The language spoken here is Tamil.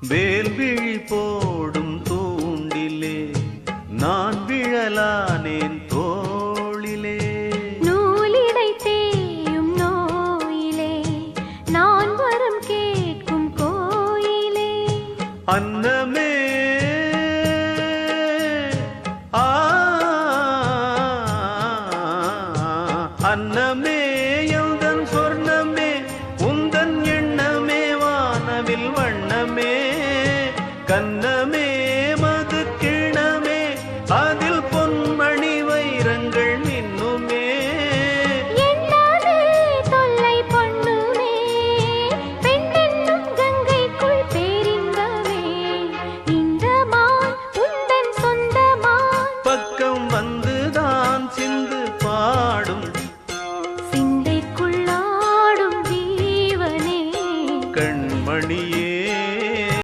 வேல்விழி போடும் தூண்டிலே நான் விழலானேன் தோளிலே. நூலிடை தேயும் நோயிலே நான் வரம் கேட்கும் கோயிலே. அன்னமே அன்னமே எந்தன் சொர்ணமே உந்தன் எண்ணமே வானவில் வண்ணமே கண்ணமே